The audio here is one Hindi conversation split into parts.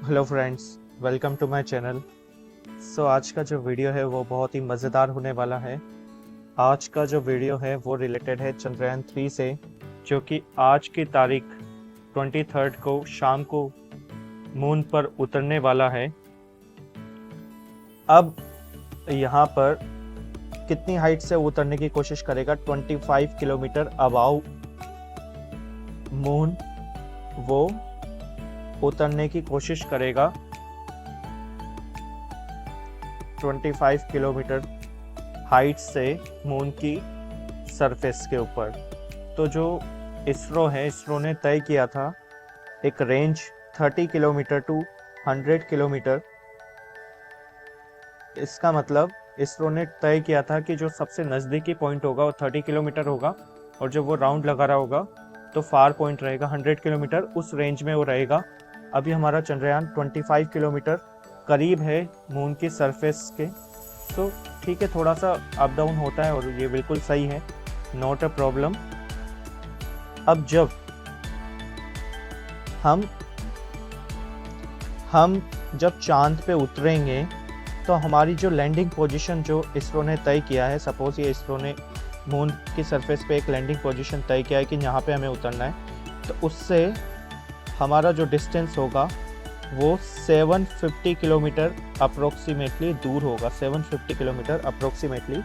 Hello friends, welcome to my channel. आज का जो वीडियो है वो बहुत ही मज़ेदार होने वाला है। आज का जो वीडियो है वो रिलेटेड है चंद्रयान 3 से, जो कि आज की तारीख 23 को शाम को मून पर उतरने वाला है। अब यहाँ पर कितनी हाइट से उतरने की कोशिश करेगा? 25 किलोमीटर अबाव मून वो उतरने की कोशिश करेगा। 25 किलोमीटर हाइट से मून की सरफेस के ऊपर। तो जो इसरो ने तय किया था एक रेंज 30 किलोमीटर टू 100 किलोमीटर। इसका मतलब इसरो ने तय किया था कि जो सबसे नज़दीकी पॉइंट होगा वो 30 किलोमीटर होगा, और जब वो राउंड लगा रहा होगा तो फार पॉइंट रहेगा 100 किलोमीटर, उस रेंज में वो रहेगा। अभी हमारा चंद्रयान 25 किलोमीटर करीब है मून की सरफेस के। तो ठीक है, थोड़ा सा अप डाउन होता है और ये बिल्कुल सही है, नॉट अ प्रॉब्लम। अब जब हम जब चांद पे उतरेंगे तो हमारी जो लैंडिंग पोजीशन जो इसरो ने तय किया है, सपोज ये इसरो ने मून की सरफेस पे एक लैंडिंग पोजीशन तय किया है कि यहाँ पे हमें उतरना है, तो उससे हमारा जो डिस्टेंस होगा वो 750 किलोमीटर अप्रोक्सीमेटली दूर होगा। 750 किलोमीटर अप्रोक्सीमेटली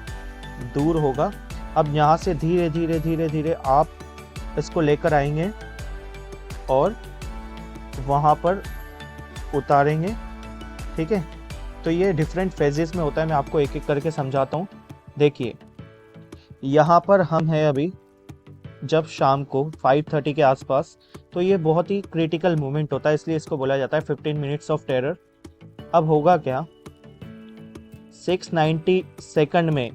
दूर होगा। अब यहाँ से धीरे धीरे धीरे धीरे आप इसको लेकर आएंगे और वहाँ पर उतारेंगे। ठीक है, तो ये डिफरेंट फेजेस में होता है, मैं आपको एक एक करके समझाता हूँ। देखिए, यहाँ पर हम हैं अभी जब शाम को 5:30 के आसपास, तो ये बहुत ही क्रिटिकल मोमेंट होता है, इसलिए इसको बोला जाता है 15 मिनट्स ऑफ टेरर। अब होगा क्या, 690 सेकंड में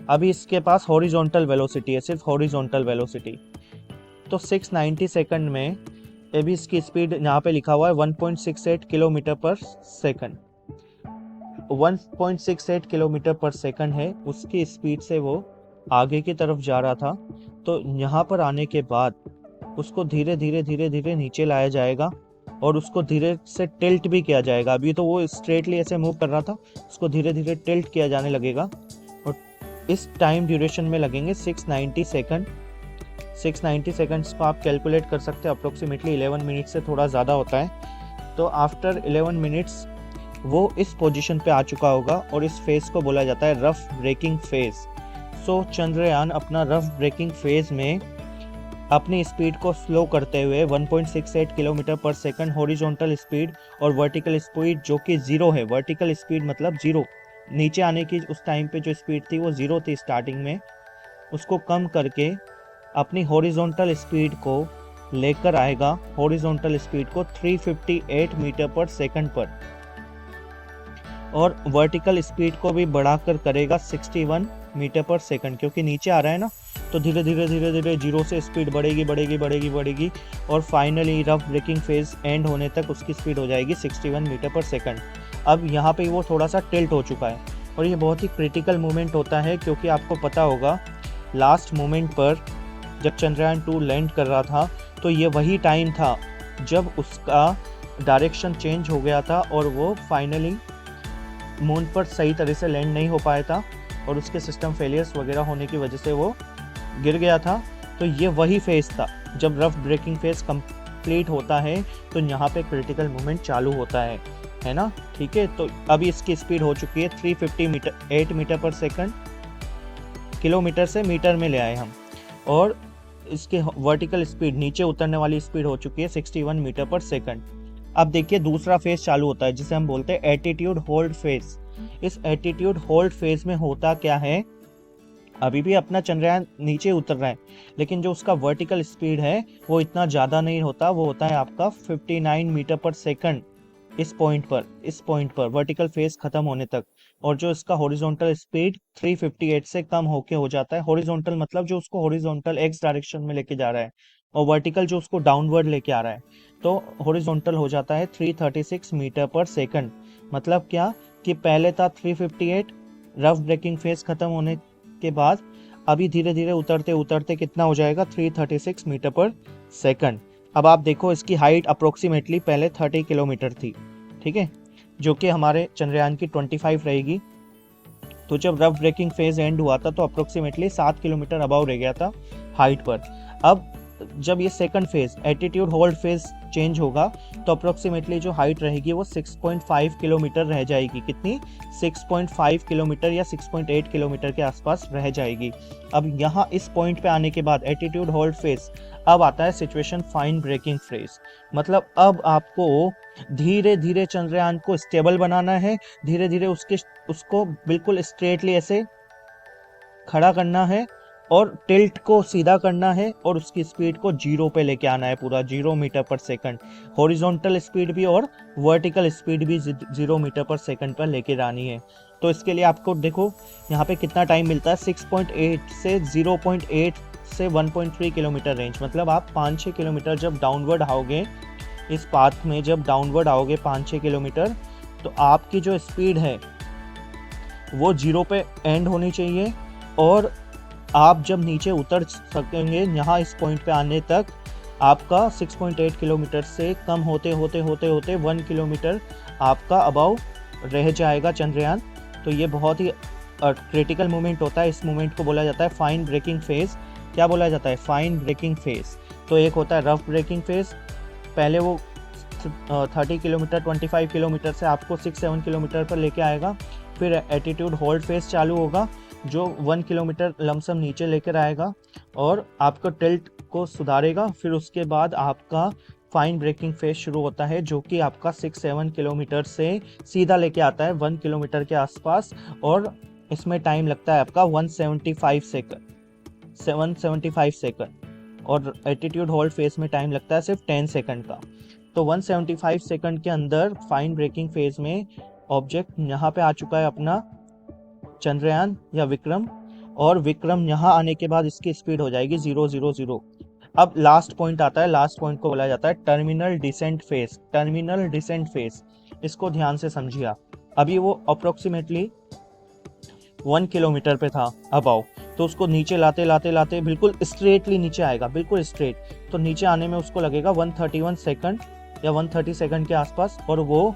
अभी इसके पास हॉरिजॉन्टल वेलोसिटी है, सिर्फ हॉरिजॉन्टल वेलोसिटी। तो 690 सेकंड में अभी इसकी स्पीड यहाँ पे लिखा हुआ है 1.68 किलोमीटर पर सेकंड। 1.68 किलोमीटर पर सेकंड है उसकी स्पीड से वो आगे की तरफ जा रहा था। तो यहाँ पर आने के बाद उसको धीरे धीरे धीरे धीरे नीचे लाया जाएगा और उसको धीरे से टिल्ट भी किया जाएगा। अभी तो वो स्ट्रेटली ऐसे मूव कर रहा था, उसको धीरे धीरे टिल्ट किया जाने लगेगा और इस टाइम ड्यूरेशन में लगेंगे 690 सेकंड। 690 सेकंड्स को आप कैलकुलेट कर सकते हैं, अप्रोक्सीमेटली 11 मिनट से थोड़ा ज़्यादा होता है। तो आफ्टर 11 मिनट्स वो इस पोजीशन पे आ चुका होगा और इस फेज को बोला जाता है रफ ब्रेकिंग फेज। चंद्रयान अपना रफ ब्रेकिंग फेज में अपनी स्पीड को स्लो करते हुए 1.68 किलोमीटर पर सेकंड हॉरिजॉन्टल स्पीड और वर्टिकल स्पीड जो कि 0 है, वर्टिकल स्पीड मतलब 0, नीचे आने की उस टाइम पे जो स्पीड थी वो 0 थी स्टार्टिंग में, उसको कम करके अपनी हॉरिजॉन्टल स्पीड को लेकर आएगा, हॉरिजॉन्टल स्पीड को 358 मीटर पर सेकंड पर, और वर्टिकल स्पीड को भी बढ़ाकर करेगा 61 मीटर पर सेकंड, क्योंकि नीचे आ रहा है ना, तो धीरे धीरे धीरे धीरे 0 से स्पीड बढ़ेगी बढ़ेगी बढ़ेगी बढ़ेगी और finally rough breaking phase and होने तक उसकी स्पीड हो जाएगी 61 मीटर पर सेकंड। अब यहाँ पे वो थोड़ा सा टिल्ट हो चुका है और ये बहुत ही क्रिटिकल मोमेंट होता है, क्योंकि आपको पता होगा लास्ट मोमेंट पर जब चंद्रयान 2 लैंड कर रहा था तो ये वही टाइम था जब उसका डायरेक्शन चेंज हो गया था और वो फाइनली मून पर सही तरह से लैंड नहीं हो पाया था और उसके सिस्टम फेलियर्स वगैरह होने की वजह से वो गिर गया था। तो ये वही फेज था जब रफ ब्रेकिंग फेज कंप्लीट होता है तो यहाँ पे क्रिटिकल मूवमेंट चालू होता है ना। ठीक है, तो अभी इसकी स्पीड हो चुकी है 358 मीटर पर सेकंड, किलोमीटर से मीटर में ले आए हम, और इसके वर्टिकल स्पीड नीचे उतरने वाली स्पीड हो चुकी है 61 मीटर पर सेकंड। अब देखिए दूसरा फेज चालू होता है जिसे हम बोलते हैं एटीट्यूड होल्ड फेज। इस एटीट्यूड होल्ड फेज में होता क्या है, अभी भी अपना चंद्रयान नीचे उतर रहा है लेकिन जो उसका वर्टिकल स्पीड है वो इतना ज़्यादा नहीं होता, वो होता है आपका 59 मीटर पर सेकंड इस पॉइंट पर वर्टिकल फेज खत्म होने तक, और जो इसका हॉरिजॉन्टल स्पीड 358 से कम होके हो जाता है। हॉरिजॉन्टल मतलब जो उसको हॉरिजॉन्टल एक्स डायरेक्शन में लेके जा रहा है और वर्टिकल जो उसको डाउनवर्ड लेके आ रहा है, तो हॉरिजॉन्टल हो जाता है 336 मीटर पर सेकंड। मतलब क्या कि पहले था 358 रफ ब्रेकिंग फेज खत्म होने के बाद, अभी धीरे धीरे उतरते उतरते कितना हो जाएगा 336 मीटर पर सेकंड। अब आप देखो इसकी हाइट अप्रोक्सीमेटली पहले 30 किलोमीटर थी, ठीक है, जो कि हमारे चंद्रयान की 25 रहेगी। तो जब रफ ब्रेकिंग फेज एंड हुआ था तो अप्रोक्सीमेटली 7 किलोमीटर अबाव रह गया था हाइट पर। अब जब ये second phase attitude hold phase change होगा तो अप्रोक्सीमेटली जो हाइट रहेगी वो 6.5 किलोमीटर रह जाएगी। कितनी? 6.5 किलोमीटर या 6.8 किलोमीटर के आसपास रह जाएगी। अब यहाँ इस पॉइंट पे आने के बाद एटीट्यूड होल्ड फेज, अब आता है सिचुएशन फाइन ब्रेकिंग फेज। मतलब अब आपको धीरे धीरे चंद्रयान को स्टेबल बनाना है, धीरे धीरे उसको बिल्कुल स्ट्रेटली ऐसे खड़ा करना है और टिल्ट को सीधा करना है और उसकी स्पीड को 0 पे लेके आना है, पूरा 0 मीटर पर सेकंड। हॉरिजॉन्टल स्पीड भी और वर्टिकल स्पीड भी 0 मीटर पर सेकंड पर लेके आनी है। तो इसके लिए आपको देखो यहाँ पे कितना टाइम मिलता है, 6.8 से 0.8 से 1.3 किलोमीटर रेंज। मतलब आप 5-6 किलोमीटर जब डाउनवर्ड आओगे इस पाथ में, जब डाउनवर्ड आओगे 5-6 किलोमीटर, तो आपकी जो स्पीड है वो 0 पे एंड होनी चाहिए। और आप जब नीचे उतर सकेंगे यहाँ इस पॉइंट पे आने तक, आपका 6.8 किलोमीटर से कम होते होते होते होते 1 किलोमीटर आपका अबाव रह जाएगा चंद्रयान। तो ये बहुत ही क्रिटिकल मोमेंट होता है। इस मोमेंट को बोला जाता है फाइन ब्रेकिंग फेज। क्या बोला जाता है? Fine braking phase. तो एक होता है रफ ब्रेकिंग फेज, पहले वो 30 किलोमीटर 25 किलोमीटर से आपको 6-7 किलोमीटर पर लेके आएगा। फिर एटीट्यूड होल्ड फेज चालू होगा जो 1 किलोमीटर लमसम नीचे लेकर आएगा और आपको टिल्ट को सुधारेगा। फिर उसके बाद आपका फाइन ब्रेकिंग फेज शुरू होता है जो कि आपका 6-7 किलोमीटर से सीधा लेके आता है 1 किलोमीटर के आसपास। और इसमें टाइम लगता है आपका 175 सेकंड और एटीट्यूड होल्ड फेज में टाइम लगता है सिर्फ 10 सेकंड का। तो 175 सेकंड के अंदर फाइन ब्रेकिंग फेज में ऑब्जेक्ट यहाँ पे आ चुका है अपना चंद्रयान या विक्रम, और विक्रम यहाँ आने के बाद इसकी स्पीड हो जाएगी 000। अब लास्ट पॉइंट आता है, लास्ट पॉइंट को बोला जाता है terminal descent phase. Terminal descent phase, इसको ध्यान से समझिए आप। अभी वो अप्रोक्सीमेटली 1 किलोमीटर पे था अबाव, तो उसको नीचे लाते लाते लाते बिल्कुल स्ट्रेटली नीचे आएगा, बिल्कुल स्ट्रेट। तो नीचे आने में उसको लगेगा 131 सेकंड या 130 सेकंड के आसपास, और वो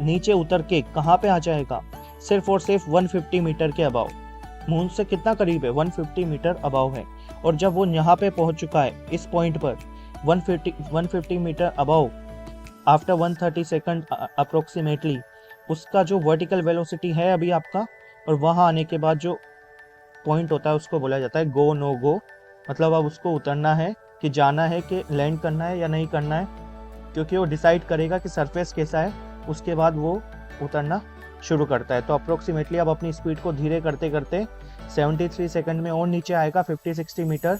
नीचे उतर के कहाँ पे आ जाएगा? सिर्फ और सिर्फ 150 मीटर के अबाव। मून से कितना करीब है? 150 मीटर अबाव है। और जब वो यहाँ पे पहुंच चुका है इस पॉइंट पर 150 metre above after 130 second approximately, उसका जो वर्टिकल वेलोसिटी है अभी आपका, और वहाँ आने के बाद जो पॉइंट होता है उसको बोला जाता है गो नो गो। मतलब अब उसको उतरना है कि जाना है कि लैंड करना है या नहीं करना है, क्योंकि वो डिसाइड करेगा कि सरफेस कैसा है, उसके बाद वो उतरना शुरू करता है। तो अप्रोक्सीमेटली अब अपनी स्पीड को धीरे करते करते 73 सेकंड में और नीचे आएगा 50-60 मीटर,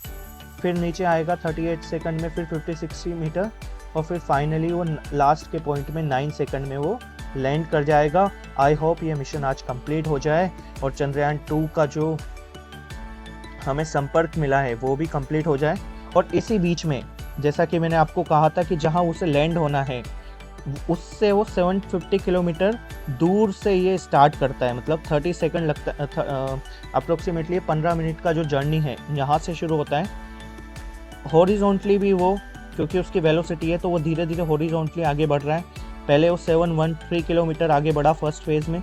फिर नीचे आएगा 38 सेकंड में फिर 50-60 मीटर, और फिर फाइनली वो लास्ट के पॉइंट में 9 सेकंड में वो लैंड कर जाएगा। आई होप ये मिशन आज कंप्लीट हो जाए और चंद्रयान 2 का जो हमें संपर्क मिला है वो भी कंप्लीट हो जाए। और इसी बीच में जैसा कि मैंने आपको कहा था कि जहां उसे लैंड होना है उससे वो 750 किलोमीटर दूर से ये स्टार्ट करता है। मतलब 30 सेकंड लगता है, अप्रोक्सीमेटली 15 मिनट का जो जर्नी है यहाँ से शुरू होता है। हॉरिजॉन्टली भी वो, क्योंकि उसकी वेलोसिटी है तो वो धीरे धीरे हॉरिजॉन्टली आगे बढ़ रहा है। पहले वो 713 किलोमीटर आगे बढ़ा फर्स्ट फेज़ में,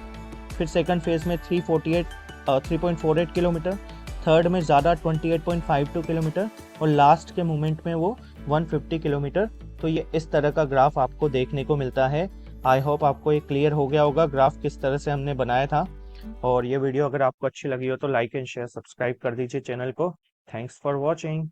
फिर सेकंड फेज़ में 3.48 किलोमीटर, थर्ड में ज़्यादा 28.52 किलोमीटर, और लास्ट के मोमेंट में वो 150 किलोमीटर। तो ये इस तरह का ग्राफ आपको देखने को मिलता है। आई होप आपको ये क्लियर हो गया होगा ग्राफ किस तरह से हमने बनाया था। और ये वीडियो अगर आपको अच्छी लगी हो तो लाइक एंड शेयर सब्सक्राइब कर दीजिए चैनल को। Thanks for watching.